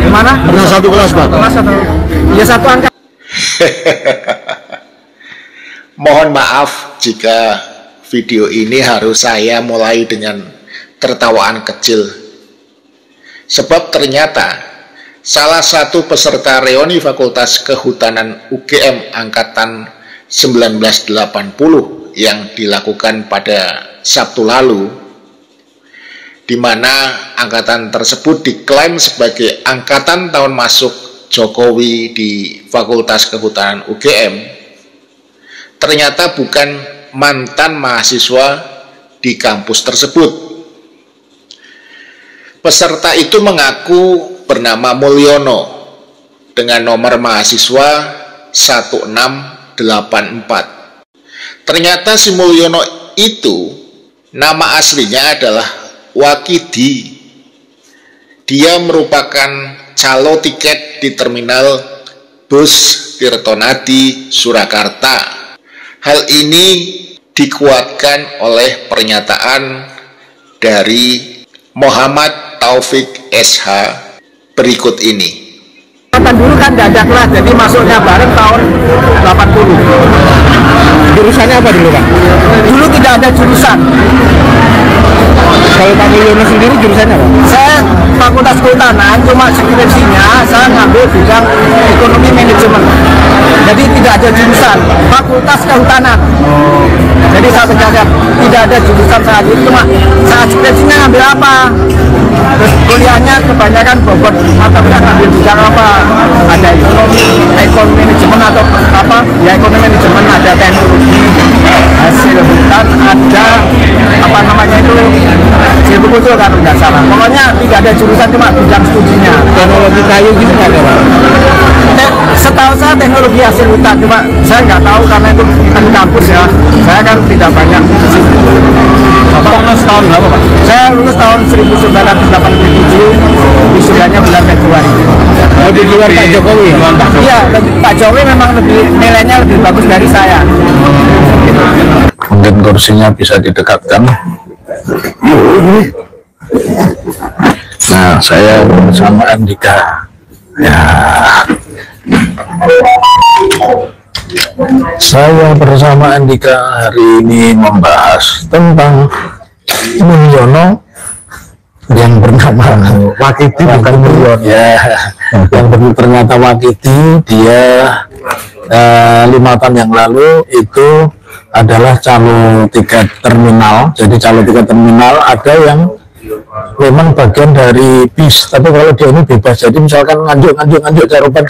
Gimana? Pernah satu kelas, Pak? Kelas satu. Ya satu angka. Mohon maaf jika video ini harus saya mulai dengan tertawaan kecil. Sebab ternyata salah satu peserta reuni Fakultas Kehutanan UGM angkatan 1980 yang dilakukan pada Sabtu lalu, di mana angkatan tersebut diklaim sebagai angkatan tahun masuk Jokowi di Fakultas Kehutanan UGM, ternyata bukan mantan mahasiswa di kampus tersebut. Peserta itu mengaku bernama Mulyono dengan nomor mahasiswa 1684. Ternyata si Mulyono itu nama aslinya adalah Wakidi. Dia merupakan calo tiket di terminal bus Tirtonadi, Surakarta. Hal ini dikuatkan oleh pernyataan dari Muhammad Taufik SH berikut ini. Dulu kan nggak ada kelas, jadi masuknya bareng tahun 80. Jurusannya apa dulu, Pak? Dulu tidak ada jurusan. Kalau Pak Mulyono sendiri jurusannya apa? Saya Fakultas Kehutanan, cuma skripsinya saya ngambil bidang ekonomi manajemen. Jadi tidak ada jurusan, Fakultas Kehutanan. Jadi saya berjaga tidak ada jurusan saat itu, cuma saat skripsinya ngambil apa. Terus kuliahnya kebanyakan bobot mata kuliah ngambil bidang apa? Ada ekonomi manajemen atau apa? Ya ekonomi manajemen, ada teknologi, hasil hutan, ada apa namanya itu ilmu kultur kan nggak salah. Pokoknya tidak ada jurusan, cuma bidang studinya. Teknologi kayu gitu nggak ada, Pak? Setahu saya teknologi hasil hutan, cuma saya nggak tahu karena itu kan kampus ya. Saya kan tidak banyak di situ. Bapak lulus tahun berapa, Pak? Saya lulus tahun 1987, wisudanya bulan Februari. Oh, di luar Pak Jokowi ya? Iya, Pak Jokowi memang nilainya lebih bagus dari saya. Mungkin kursinya bisa didekatkan. Nah, saya bersama Andika. Ya, saya bersama Andika hari ini membahas tentang Mulyono yang bernama Wakidi, bukan Mulyono ya, yang ternyata Wakidi. Dia 5 tahun yang lalu itu adalah calo tiket terminal. Jadi calo tiket terminal ada yang memang bagian dari bis, tapi kalau dia ini bebas. Jadi misalkan nganjuk carupan.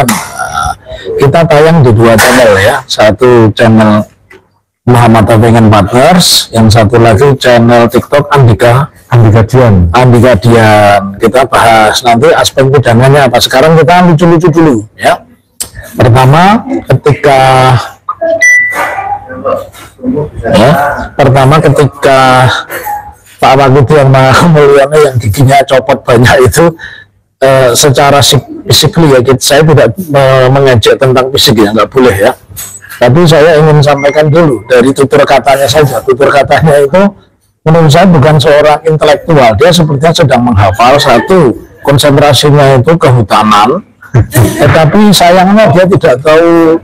Nah, kita tayang di 2 channel ya, satu channel Muhammad Taufik Partners, yang satu lagi channel TikTok Andika Dian. Kita bahas nanti aspek pidananya apa. Sekarang kita lucu-lucu dulu ya. Pertama ketika Pak Wakidi yang Mulyono yang giginya copot banyak itu, secara fisikly ya, saya tidak mengejek tentang fisik ya, nggak boleh ya. Tapi saya ingin sampaikan dulu dari tutur katanya saja. Tutur katanya itu menurut saya bukan seorang intelektual. Dia sepertinya sedang menghafal satu, konsentrasinya itu kehutanan, tetapi sayangnya dia tidak tahu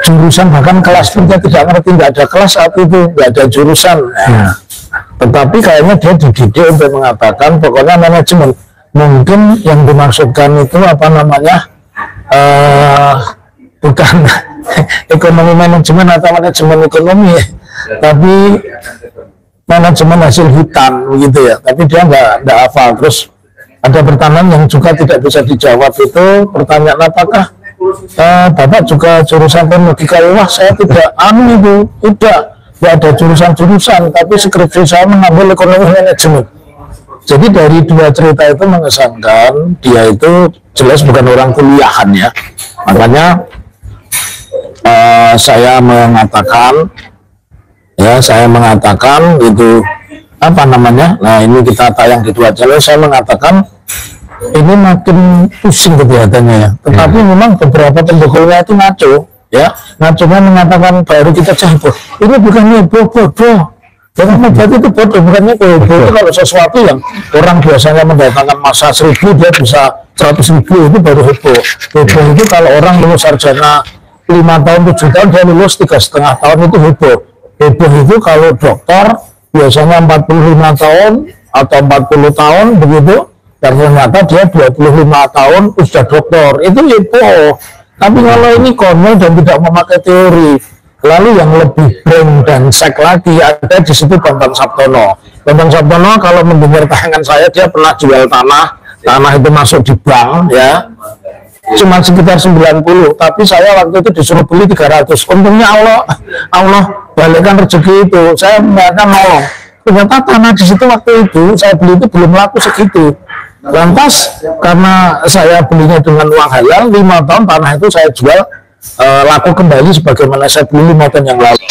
jurusan, bahkan kelas pun dia tidak ngerti, nggak ada kelas saat itu, nggak ada jurusan. Nah, tetapi kayaknya dia dididik untuk mengatakan pokoknya manajemen. Mungkin yang dimaksudkan itu apa namanya, bukan ekonomi manajemen atau manajemen ekonomi, tapi manajemen hasil hutan begitu ya. Tapi dia nggak hafal. Terus ada pertanyaan yang juga tidak bisa dijawab, itu pertanyaan apakah Bapak juga jurusan teknologi kayu? Wah, saya tidak itu, tidak ada jurusan, tapi skripsi saya mengambil ekonomi manajemen. Jadi dari 2 cerita itu mengesankan dia itu jelas bukan orang kuliahan ya. Makanya saya mengatakan itu apa namanya. Nah, ini kita tayang di 2 channel. Saya mengatakan ini makin pusing kelihatannya ya. Tetapi memang beberapa pendukungnya itu ngaco ya. Ngaconya mengatakan baru kita heboh. Ini bukan heboh, bodoh. Jangan membuat itu bodoh, bukannya bodoh itu kalau sesuatu yang orang biasanya mendatangkan masa 1000 dia bisa 100.000 itu baru heboh. Heboh itu kalau orang lulus sarjana 5 tahun 7 tahun dia lulus 3,5 tahun itu heboh. Heboh itu kalau dokter biasanya 45 tahun atau 40 tahun begitu, dan ternyata dia 25 tahun sudah dokter, itu heboh. Tapi kalau ini konyol dan tidak memakai teori, lalu yang lebih brand dan sek lagi ada di situ Bambang Sabtono. Bambang Sabtono kalau mendengar tayangan saya, dia pernah jual tanah itu masuk di bank ya, cuma sekitar 90, tapi saya waktu itu disuruh beli 300. Untungnya Allah balikkan rezeki itu, saya mereka nolong. Ternyata tanah di situ waktu itu saya beli itu belum laku segitu. Lantas karena saya belinya dengan uang halal, 5 tahun tanah itu saya jual laku kembali sebagaimana saya beli 5 tahun yang lalu.